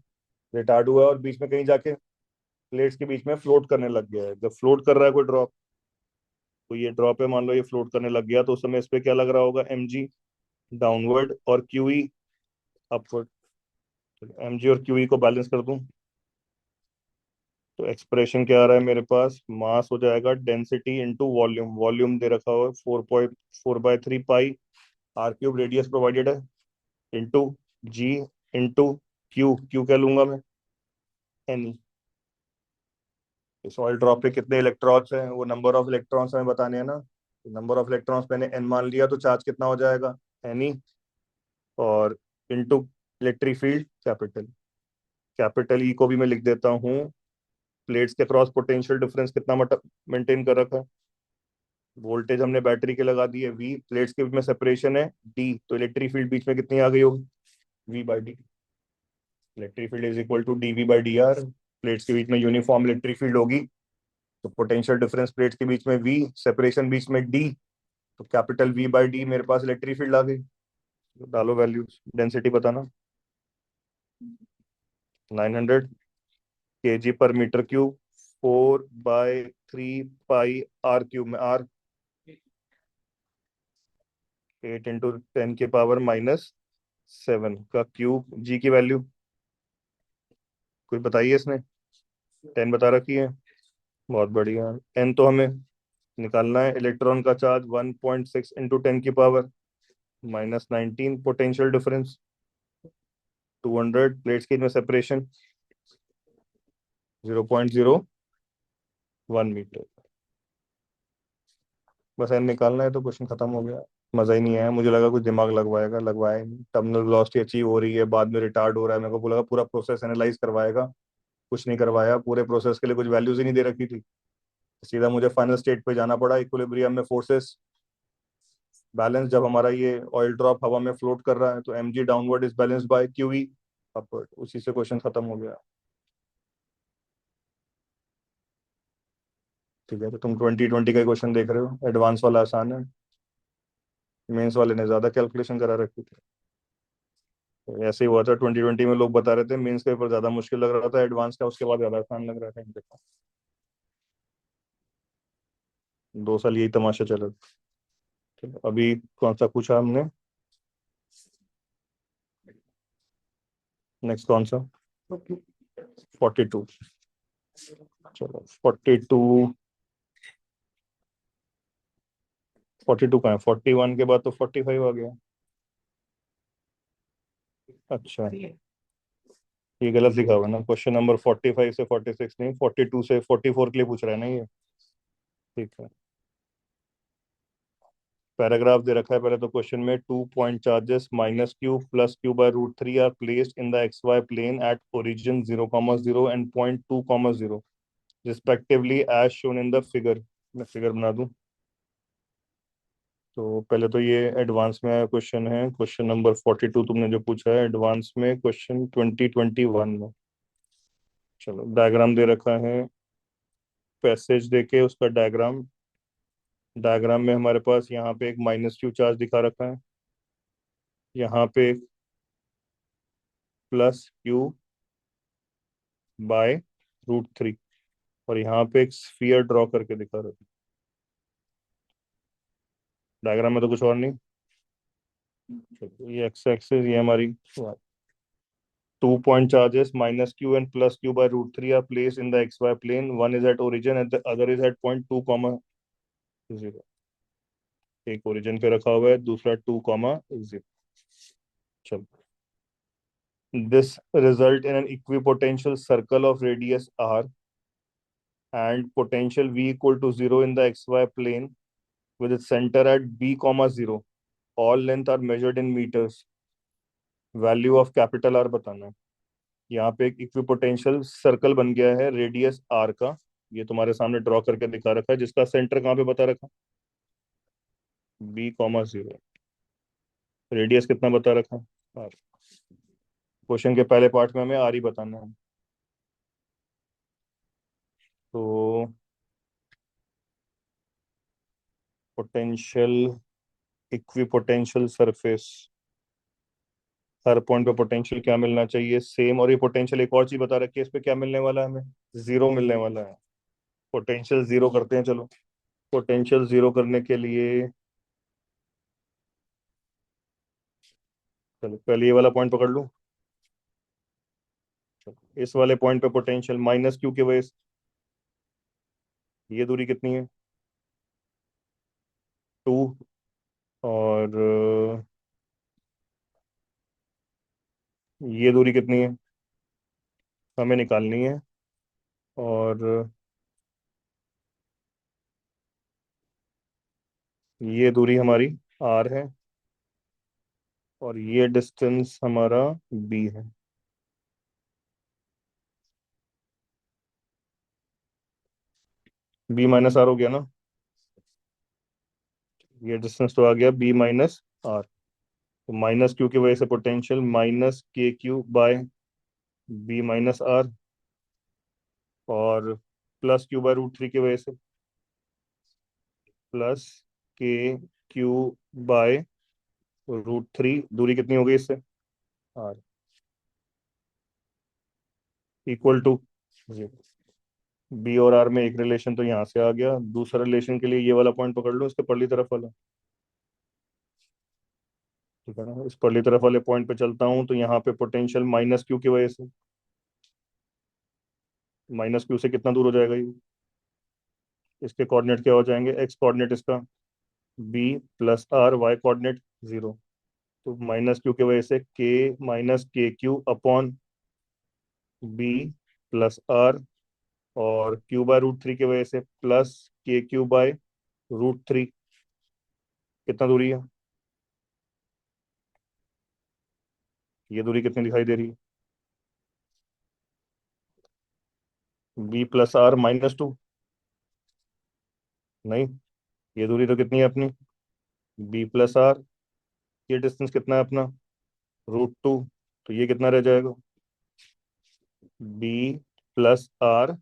Speaker 1: रिटार्ड हुआ है, और बीच में कहीं जाके प्लेट्स के बीच में फ्लोट करने लग गया है। जब फ्लोट कर रहा है कोई ड्रॉप, तो ये ड्रॉप है मान लो, ये फ्लोट करने लग गया, तो उस समय इस पे क्या लग रहा होगा, mg डाउनवर्ड और क्यूई अपवर्ड। mg और क्यूई को बैलेंस कर दूं, तो एक्सप्रेशन क्या आ रहा है मेरे पास, मास हो जाएगा डेंसिटी इंटू वॉल्यूम। वॉल्यूम दे रखा हुआ है 4.4/3 पाई, आर क्यूब रेडियस प्रोवाइडेड है, इंटू जी इंटू क्यू। क्यू क्या लूंगा मैं, एन। इस ऑयल ड्रॉप पे कितने इलेक्ट्रॉन्स हैं, वो नंबर ऑफ इलेक्ट्रॉन्स हमें बताने हैं ना। नंबर ऑफ इलेक्ट्रॉन्स मैंने एन मान लिया, तो चार्ज कितना हो जाएगा, एन ई। और into electric field capital, capital E को भी मैं लिख देता हूँ। प्लेट्स के क्रॉस पोटेंशियल डिफरेंस कितना मेंटेन कर रखा है, वोल्टेज हमने बैटरी के लगा दी है वी, प्लेट्स के बीच में सेपरेशन है डी, तो इलेक्ट्रिक फील्ड बीच में कितनी आ गई होगी, v by d. Electric field is equal to d v by d r. Plates के बीच में यूनिफॉर्म इलेक्ट्रिक फील्ड होगी, तो पोटेंशियल डिफरेंस प्लेट्स के बीच में वी, सेपरेशन बीच में डी, तो कैपिटल वी बाई डी मेरे पास इलेक्ट्रिक फील्ड आ गई। तो डालो वैल्यूज, डेंसिटी बताना, 900 केजी पर मीटर क्यूब, 4/3 पाई r क्यूब में r, 8 into 10 की पावर माइनस 7 का क्यूब। जी की वैल्यू कोई बताइए इसने, 10 बता रखी है। बहुत बढ़िया। एन तो हमें निकालना है, इलेक्ट्रॉन का चार्ज 1.6 into 10 की power minus 19, potential difference 200, plates के में सेपरेशन 0.01 मीटर। बस एन निकालना है तो क्वेश्चन खत्म हो गया। मजा ही नहीं आया, मुझे लगा कुछ दिमाग लगवाएगा, लगवाया ही नहीं। टर्मिनल वेलोसिटी अचीव हो रही है, बाद में रिटार्ड हो रहा है, मेरे को लगा पूरा प्रोसेस एनालाइज करवाएगा, कुछ नहीं करवाया, पूरे प्रोसेस के लिए कुछ वैल्यूज ही नहीं दे रखी थी। सीधा मुझे फाइनल स्टेट पे जाना पड़ा, इक्विलिब्रियम में फोर्सेस बैलेंस, जब हमारा ये ऑयल ड्रॉप हवा में फ्लोट कर रहा है तो mg downward is balanced bye qe upward, उसी से क्वेश्चन खत्म हो गया। ठीक है, तो तुम 2020 का क्वेश्चन देख रहे हो, एडवांस वाला आसान है, मेंस वाले ने ज्यादा कैलकुलेशन करा रखी थी। तो ऐसे ही हुआ था 2020 में, लोग बता रहे थे मेंस का पेपर ज्यादा मुश्किल लग रहा था एडवांस का, उसके बाद ज्यादा आसान लग रहा था। देखो 2 साल यही तमाशा चला। चलो अभी कौन सा पूछा हमने, नेक्स्ट कौन सा, 42। चलो 42, 42 कहाँ है, 41 के बाद तो 45 आ गया। अच्छा, ये गलत लिखा हुआ है ना, क्वेश्चन नंबर 45 से 46 नहीं, 42 से 44 के लिए पूछ रहा है ना ये। ठीक है, पैराग्राफ दे रखा है पहले तो क्वेश्चन में, 2 point charges -q + q/√3 are placed in the x y plane at origin 0,0 and point 2,0 respectively as shown in the figure. मैं फिगर बना दूं, तो पहले तो ये एडवांस में आया क्वेश्चन है, क्वेश्चन नंबर 42 तुमने जो पूछा है एडवांस में, क्वेश्चन 2021 में। चलो डायग्राम दे रखा है, पैसेज देके उसका डायग्राम, डायग्राम में हमारे पास यहाँ पे एक -q चार्ज दिखा रखा है, यहाँ पे एक +q/√3, और यहाँ पे एक स्फीयर ड्रॉ करके दिखा रखा है। डायग्राम में तो कुछ और नहीं। चलो ये एक्स एक्सिस, ये हमारी 2 point charges -q and +q/√3 are place in the x y plane, one is at origin and the other is at point 2,0। एक ओरिजिन पे रखा हुआ है, दूसरा 2,0। चलो, this result in an equipotential circle of radius r and potential v equal to 0 in the xy plane with its center at b comma 0, all length are measured in meters, value of capital R बताना है। यहाँ पे एक equipotential circle बन गया है radius are का, ये तुम्हारे सामने ड्रॉ करके दिखा रखा है, जिसका सेंटर कहाँ पे बता रखा, b,0। रेडियस कितना बता रखा, आर। क्वेश्चन के पहले पार्ट में हमें आर ही बताना है, तो पोटेंशियल, इक्विपोटेंशियल सरफेस, हर पॉइंट पे पोटेंशियल क्या मिलना चाहिए, सेम। और ये पोटेंशियल एक और चीज बता रखी है, इस पे क्या मिलने वाला है हमें, जीरो मिलने वाला है। पोटेंशियल जीरो करते हैं चलो, पोटेंशियल जीरो करने के लिए, चलो पहले ये वाला पॉइंट पकड़ लूं। चलो इस वाले पॉइंट पे पोटेंशियल -q की वजह से, ये दूरी कितनी है, 2, और ये दूरी कितनी है हमें निकालनी है, और ये दूरी हमारी r है, और ये डिस्टेंस हमारा b है। b - r हो गया ना, ये डिस्टेंस तो आ गया b - r, तो -q की वजह से पोटेंशियल -kq/b - r, और +q/√3 की वजह से +k q/√3, दूरी कितनी हो गई इससे, r इक्वल टू 0। बी और आर में एक रिलेशन तो यहाँ से आ गया, दूसरा रिलेशन के लिए ये वाला पॉइंट पकड़ लो, इसके परली तरफ वाला। ठीक है ना, इस परली तरफ वाले पॉइंट पे चलता हूँ, तो यहाँ पे पोटेंशियल -q की वजह से, -q से कितना दूर हो जाएगा ये, इसके कोऑर्डिनेट क्या हो जाएंगे, एक्स कोऑर्डिनेट इसका b+r, वाई कोऑर्डिनेट 0, तो -q की वजह से k - kq/b+r, और q/√3 की वजह से +kq/√3, कितना दूरी है, ये दूरी कितनी दिखाई दे रही है? B+R-2। नहीं, ये दूरी तो कितनी है अपनी? B+R। ये डिस्टेंस कितना है अपना? √2। तो ये कितना रह जाएगा? B+R।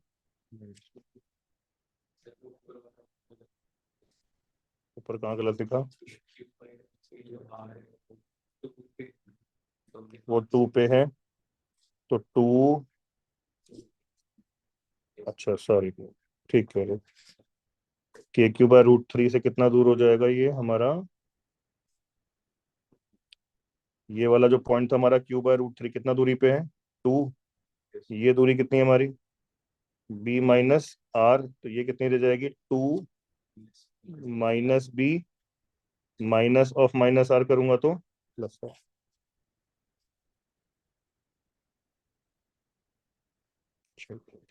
Speaker 1: ऊपर कहाँ गलत लिखा? वो 2 पे है, तो 2। अच्छा सॉरी, ठीक है। KQ/√3 से कितना दूर हो जाएगा ये हमारा? ये वाला जो पॉइंट था हमारा Q/√3, कितना दूरी पे है? 2। ये दूरी कितनी है हमारी? B-R। तो ये कितनी रह जाएगी? 2 - B, माइनस ऑफ -R करूंगा तो +R।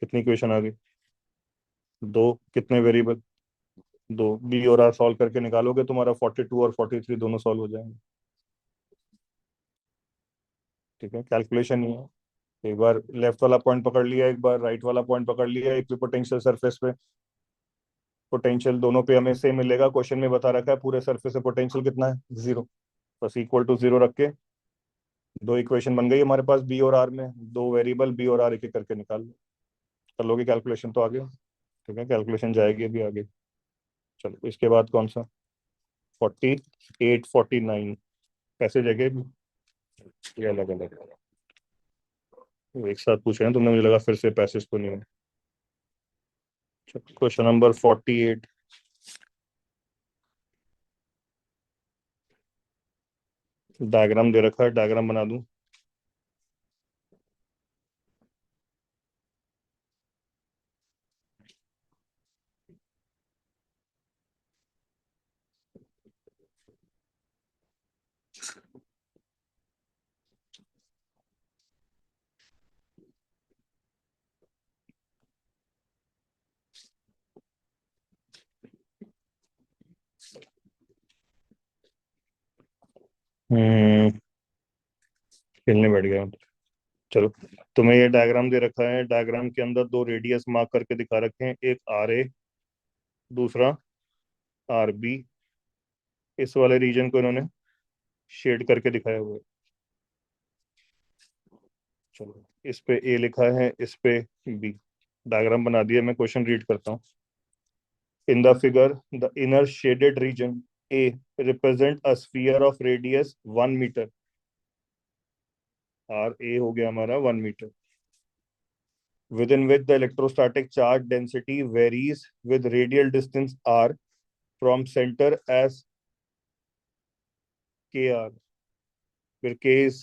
Speaker 1: कितनी इक्वेशन आ गई? दो। कितने वेरिएबल? दो। B और R सॉल्व करके निकालोगे, तुम्हारा 42 और 43 दोनों सॉल्व हो जाएंगे। ठीक है, कैलकुलेशन ही है। एक बार लेफ्ट वाला पॉइंट पकड़ लिया, एक बार राइट वाला पॉइंट पकड़ लिया, इक्विपोटेंशियल सरफेस पे पोटेंशियल दोनों पे हमें सेम मिलेगा। क्वेश्चन में बता रखा है पूरे सरफेस पे पोटेंशियल कितना है? 0। बस इक्वल टू 0 रख के दो इक्वेशन बन गई हमारे पास B और R में। दो वेरिएबल B और R एक एक करके निकाल लो। कर लोगे कैलकुलेशन तो आगे। ठीक है, कैलकुलेशन जाएगी अभी आगे। चलो इसके बाद कौन सा? 48, 49 पैसे जगह भी? ये अलग अलग है। वो एक साथ पूछ रहे हैं तुमने, मुझे लगा फिर से पैसेज तो नहीं है। Question number 48। डायग्राम दे रखा है, डायग्राम बना दूं? हम्म खेलने बैठ गया हूं। चलो, तुम्हें ये डायग्राम दे रखा है, डायग्राम के अंदर दो रेडियस मार्क करके दिखा रखे हैं, एक RA, दूसरा RB। इस वाले रीजन को इन्होंने शेड करके दिखाया हुआ है। चलो, इस पे A लिखा है, इस पे B। डायग्राम बना दिया, मैं क्वेश्चन रीड करता हूँ। In the figure, the inner shaded region A represent a sphere of radius 1 metre. RA हो गया हमारा 1 metre, within which the electrostatic charge density varies with radial distance r from center as kr, फिर k is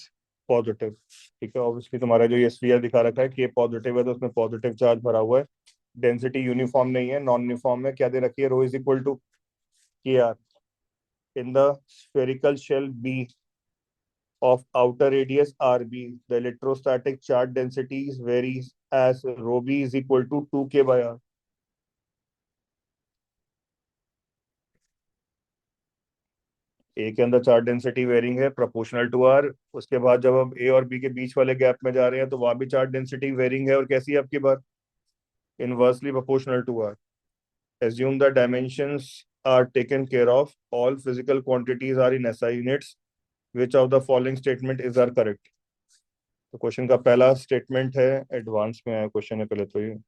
Speaker 1: positive. ठीक है, obviously तुम्हारा जो ये sphere दिखा रखा है k पॉजिटिव है, तो उसमें पॉजिटिव चार्ज भरा हुआ है। डेंसिटी यूनिफॉर्म नहीं है, नॉन यूनिफॉर्म है। क्या दे रखी है? Rho is equal to kr। In the spherical shell B of outer radius RB, the electrostatic charge density varies as rho B is equal to 2k/r। ए के अंदर चार्ज डेंसिटी वेरिंग है proportional to are. उसके बाद जब हम ए और B के बीच वाले गैप में जा रहे हैं, तो वहां भी चार्ज डेंसिटी वेरिंग है, और कैसी है आपकी बार? Inversely proportional to R. Assume the dimensions are taken care of, all physical quantities are in SI units, which of the following statement is are correct? तो क्वेश्चन का पहला स्टेटमेंट है, एडवांस में आया क्वेश्चन है पहले तो ये।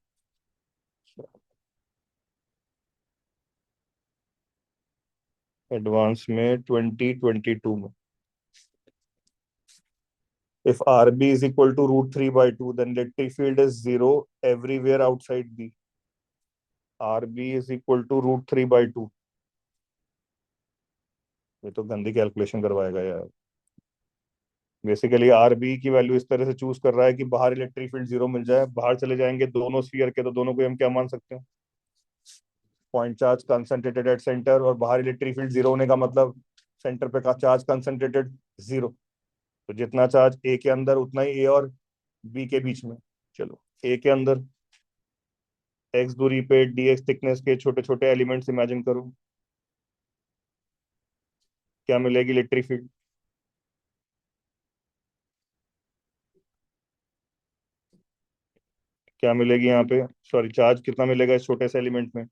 Speaker 1: एडवांस में 2022 में, if RB is equal to √3/2, then electric field is zero everywhere outside B। RB is equal to √3/2। ये तो गंदी कैलकुलेशन करवाएगा यार। बेसिकली RB की वैल्यू इस तरह से चूज कर रहा है कि बाहर इलेक्ट्रिक फील्ड 0 मिल जाए, बाहर चले जाएंगे दोनों स्फीयर के, तो दोनों को हम क्या मान सकते हैं? Point charge concentrated at centre, और बाहर इलेक्ट्रिक फील्ड 0 होने का मतलब सेंटर पे का चार्ज कंसंट्रेटेड 0। तो जितना चार्ज ए के अंदर, उतना ही ए और बी के बीच में। चलो, ए के अंदर x दूरी पे dx थिकनेस के छोटे छोटे एलिमेंट्स इमेजिन करो, क्या मिलेगी इलेक्ट्रिक फील्ड? क्या मिलेगी यहाँ पे, सॉरी चार्ज कितना मिलेगा इस छोटे से एलिमेंट में,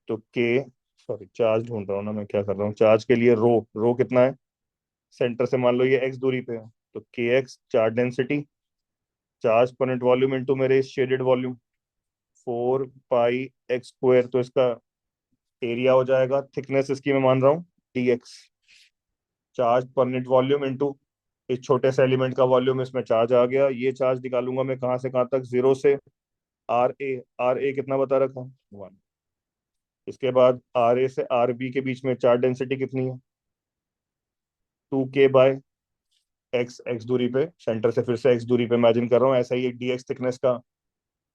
Speaker 1: तो के, सॉरी चार्ज ढूंढ रहा हूँ ना मैं, क्या कर रहा हूँ, चार्ज के लिए रो, रो कितना है, सेंटर से मान लो ये एक्स दूरी पे है, तो के x charge density, charge per unit volume into मेरे shaded volume, 4 pi X square, तो इसका एरिया हो जाएगा, थिकनेस इसकी मैं मान रहा हूँ D x, charge per unit volume into इस छोटे से एलिमेंट का वॉल्यूम, इसमें चार्ज आ गया, ये चार्ज निकालूंगा मैं कहाँ से कहाँ तक, जीरो से आर ए, आर ए कितना बता रखा हूँ 1, इसके बाद आर ए से आर बी के बीच में चार्ज डेंसिटी कितनी है, 2 k बाय एक्स, एक्स दूरी पे, सेंटर से फिर से एक्स दूरी पे इमेजिन कर रहा हूँ, ऐसा ही एक डी एक्स थिकनेस का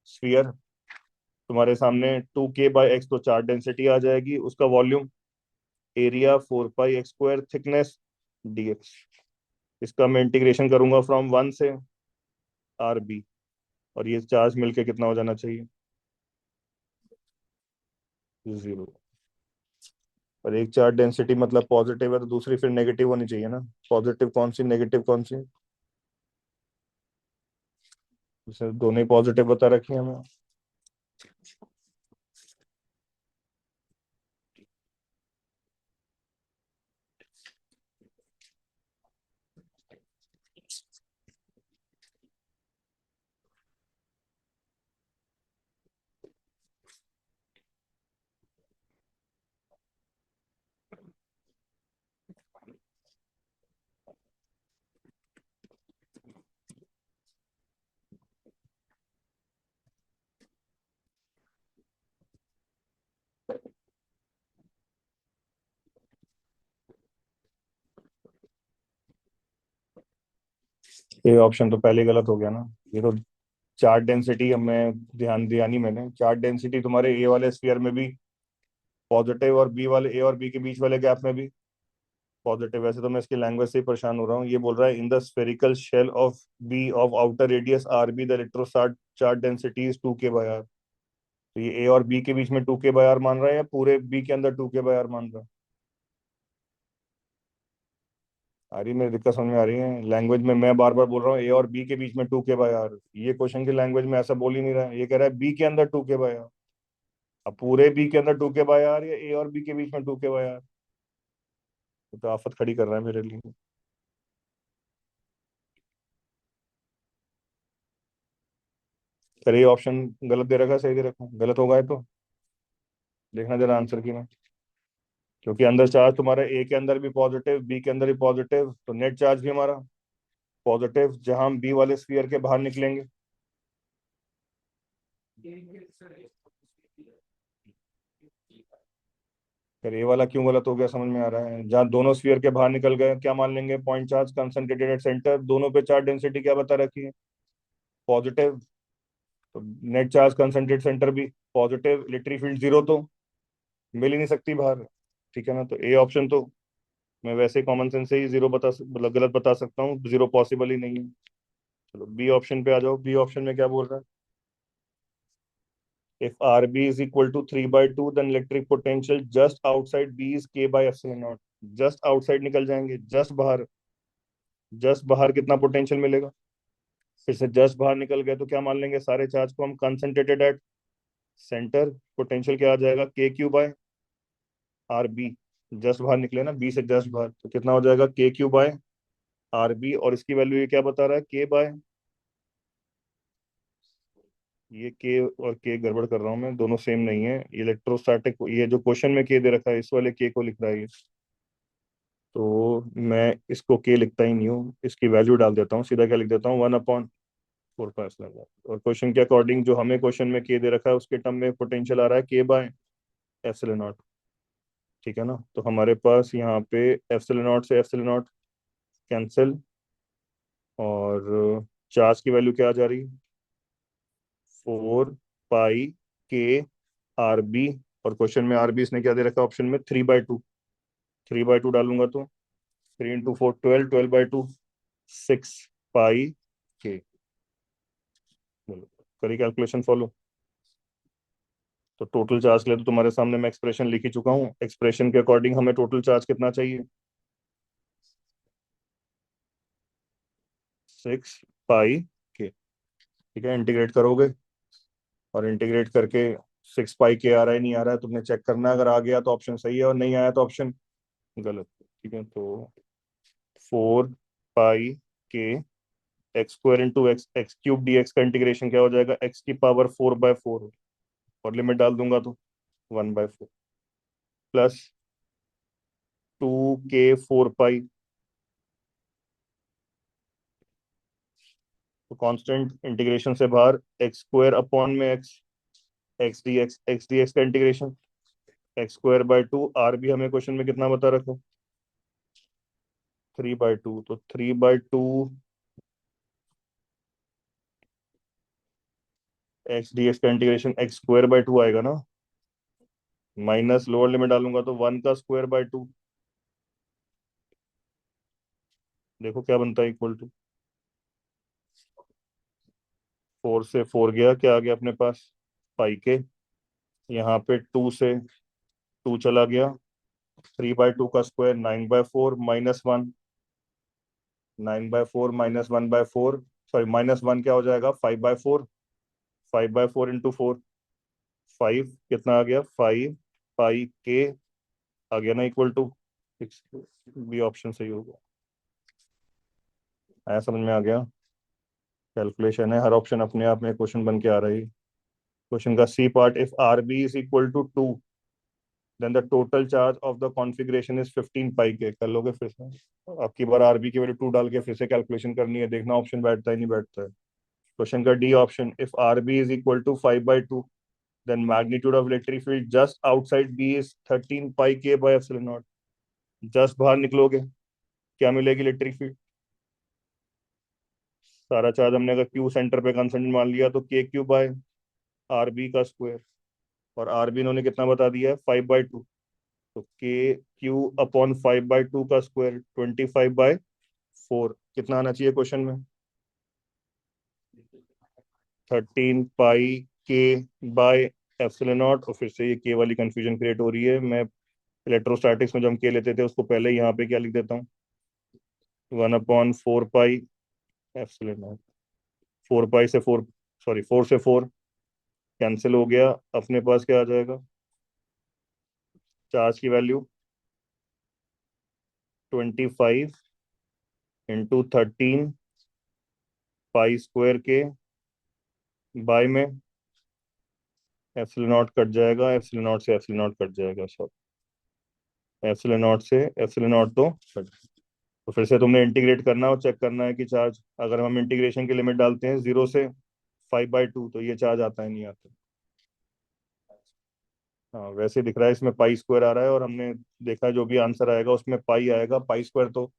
Speaker 1: स्फीयर तुम्हारे सामने, 2 k बाय एक्स, तो चार्ज डेंसिटी आ जाएगी, उसका volume, area 4 pi X square, thickness D X, इसका मैं इंटीग्रेशन करूंगा फ्रॉम 1 से आर बी, और ये चार्ज मिलके कितना हो जाना चाहिए, 0। और एक चार्ज डेंसिटी मतलब पॉजिटिव है, तो दूसरी फिर नेगेटिव होनी चाहिए ना, पॉजिटिव कौन सी नेगेटिव कौन सी, जैसे दोनों ही पॉजिटिव बता रखी है हमें। ये ऑप्शन तो पहले गलत हो गया ना, ये तो चार्ज डेंसिटी हमें ध्यान दिया नहीं मैंने, चार्ज डेंसिटी तुम्हारे ए वाले स्फीयर में भी पॉजिटिव, और बी वाले, ए और बी के बीच वाले गैप में भी पॉजिटिव, वैसे तो मैं इसकी लैंग्वेज से ही परेशान हो रहा हूँ, ये बोल रहा है in the spherical shell of B of outer radius r b the electrostatic charge density is 2 k by r, तो ये ए और बी के बीच में 2 k बाय आर मान रहा है, या पूरे बी के अंदर 2 k बाय आर मान रहा है, आ रही मेरी दिक्कत समझ में आ रही है, लैंग्वेज में मैं बार बार बोल रहा हूँ ए और बी के बीच में 2 k बाय आर, ये क्वेश्चन की लैंग्वेज में ऐसा बोल ही नहीं रहा है, ये कह रहा है बी के अंदर 2 k बाय आर, अब पूरे बी के अंदर 2 k बाय आर या ए और बी के बीच में 2 k बाय आर, तो आफत खड़ी कर रहा है मेरे लिए। सर ये ऑप्शन गलत दे रखा है, सही दे रखा है, गलत होगा ये तो, देखना जरा आंसर की में, क्योंकि अंदर चार्ज तुम्हारा ए के अंदर भी पॉजिटिव, बी के अंदर भी पॉजिटिव, तो नेट चार्ज भी हमारा पॉजिटिव, जहां हम बी वाले स्फीयर के बाहर निकलेंगे, फिर ए वाला क्यों गलत हो गया समझ में आ रहा है, जहां दोनों स्फीयर के बाहर निकल गए क्या मान लेंगे, point charge concentrated at centre, दोनों पे चार्ज डेंसिटी क्या बता रखी है, पॉजिटिव, तो नेट चार्ज कंसंट्रेट सेंटर भी पॉजिटिव, इलेक्ट्रिक फील्ड जीरो, तो मिल ही नहीं सकती बाहर, ठीक है ना, तो ए ऑप्शन तो मैं वैसे कॉमन सेंस से ही जीरो मतलब गलत बता सकता हूँ, जीरो पॉसिबल ही नहीं है। चलो बी ऑप्शन पे आ जाओ, बी ऑप्शन में क्या बोल रहा है, if RB is equal to 3/2 then electric potential just outside B is K by epsilon naught, just outside निकल जाएंगे, जस्ट बाहर, जस्ट बाहर कितना पोटेंशियल मिलेगा, फिर से जस्ट बाहर निकल गए तो क्या मान लेंगे, सारे चार्ज को हम कंसंट्रेटेड एट सेंटर, पोटेंशियल क्या आ जाएगा, K Q by RB, just बाहर निकले ना बी से जस्ट बाहर, तो कितना हो जाएगा K Q by RB, और इसकी वैल्यू ये क्या बता रहा है, K बाय, ये के और के गड़बड़ कर रहा हूँ मैं, दोनों सेम नहीं है, इलेक्ट्रोस्टैटिक, ये जो क्वेश्चन में के दे रखा है इस वाले के को लिख रहा है ये, तो मैं इसको के लिखता ही नहीं हूँ, इसकी वैल्यू डाल देता हूँ, सीधा क्या लिख देता हूँ, 1/4 और क्वेश्चन के अकॉर्डिंग जो हमें क्वेश्चन में के दे रखा है उसके टर्म में पोटेंशियल आ रहा है K/ε0, ठीक है ना, तो हमारे पास यहाँ पे एप्सिलॉन से एप्सिलॉन कैंसिल, और चार्ज की वैल्यू क्या आ जा रही है, 4 पाई K R B, और क्वेश्चन में आर बी इसने क्या दे रखा है ऑप्शन में, 3/2, 3/2 डालूंगा तो 3 × 4 12, 12/2 6 पाई K, करी कैलकुलेशन फॉलो, तो टोटल चार्ज के लिए तो तुम्हारे सामने मैं एक्सप्रेशन लिख ही चुका हूँ, एक्सप्रेशन के अकॉर्डिंग हमें टोटल चार्ज कितना चाहिए, 6 पाई K, ठीक है, इंटीग्रेट करोगे और इंटीग्रेट करके 6 पाई के आ रहा है नहीं आ रहा है, तुमने चेक करना है। अगर आ गया तो ऑप्शन सही है, और नहीं आया तो ऑप्शन गलत है। ठीक है, तो 4 पाई के x square into x x cube D x का इंटीग्रेशन क्या हो जाएगा, एक्स की पावर 4/4, और लिमिट डाल दूंगा तो 1/4 प्लस 2 के 4 पाई। तो कांस्टेंट इंटीग्रेशन से बाहर एक्स स्क्वायर अपॉन में एक्स, एक्स डी एक्स का इंटीग्रेशन x² 2। आर भी हमें क्वेश्चन में कितना बता रखा, 3/2, तो 3/2 एक्स डी एक्स का इंटीग्रेशन x² 2 आएगा ना, माइनस लोअर लिमिट डालूंगा तो 1 का स्क्वायर/2। देखो क्या बनता है, इक्वल टू 4 से 4 गया, क्या आ गया अपने पास, पाई के। यहाँ पे 2 से 2 चला गया, 3/2 का स्क्वायर 9/4 -1, 9/4 -1/4, सॉरी -1 क्या हो जाएगा, 5/4, 5/4 इंटू 4, 5 कितना आ गया, 5 पाई के आ गया ना, इक्वल टू 6। बी ऑप्शन सही होगा। आया समझ में, आ गया। कैलकुलेशन है, हर ऑप्शन अपने आप में क्वेश्चन बन के आ रही। क्वेश्चन का C part, if R B is equal to 2 then the total charge of the configuration is 15 pi k. कर लोगे फिर से, आपकी बार आरबी की वैल्यू 2 डाल के फिर से कैलकुलेशन करनी है, देखना ऑप्शन बैठता है नहीं बैठता है। क्वेश्चन का D option, if R B is equal to 5/2 then magnitude of electric field just outside B is 13 pi K epsilon naught. Just बाहर निकलोगे क्या मिलेगी, इलेक्ट्रिक फील्ड। सारा चार्ज हमने अगर क्यू सेंटर पे कंसंट्रेट मान लिया तो k³ बाय आर बी का स्क्वायर, और आर बी इन्होंने कितना बता दिया है, 5/2, तो k³ अपॉन 5/2 का स्क्वायर 25/4, कितना आना चाहिए क्वेश्चन में, 13 पाई के/एप्सिलॉन नॉट। और फिर से ये के वाली कंफ्यूजन क्रिएट हो रही है, मैं इलेक्ट्रोस्टैटिक्स में जब के लेते थे उसको पहले यहाँ पे क्या लिख देता हूँ, 1/4 पाई एप्सिलॉन नॉट। 4 पाई से 4, सॉरी 4 से 4 कैंसिल हो गया, अपने पास क्या आ जाएगा, चार्ज की वैल्यू 25 इंटू 13 पाई स्क्वायर के बाय में एप्सिलॉन नॉट कट जाएगा, एप्सिलॉन नॉट से एप्सिलॉन नॉट कट जाएगा सब, एप्सिलॉन नॉट से एप्सिलॉन नॉट तो कट। तो फिर से तुमने इंटीग्रेट करना और चेक करना है कि चार्ज, अगर हम इंटीग्रेशन की लिमिट डालते हैं 0 से 5/2 तो ये चार्ज आता है नहीं आता। हाँ वैसे दिख रहा है इसमें पाई स्क्वायर आ रहा है, और हमने देखा जो भी आंसर आएगा उसमें पाई आएगा, पाई स्क्वायर तो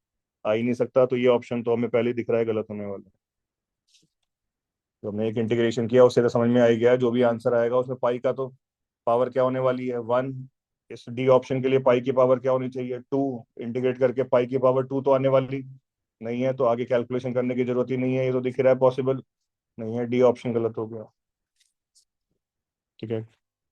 Speaker 1: आ ही नहीं सकता, तो ये ऑप्शन तो हमें पहले ही दिख रहा है गलत होने वाला है। तो हमने एक इंटीग्रेशन किया उससे तो समझ में आ ही गया, जो भी आंसर आएगा उसमें पाई का तो पावर क्या होने वाली है, 1। इस डी ऑप्शन के लिए पाई की पावर क्या होनी चाहिए, 2। इंटीग्रेट करके पाई की पावर 2 तो आने वाली नहीं है, तो आगे कैलकुलेशन करने की जरूरत ही नहीं है, ये तो दिख रहा है पॉसिबल नहीं है, डी ऑप्शन गलत हो गया। ठीक है।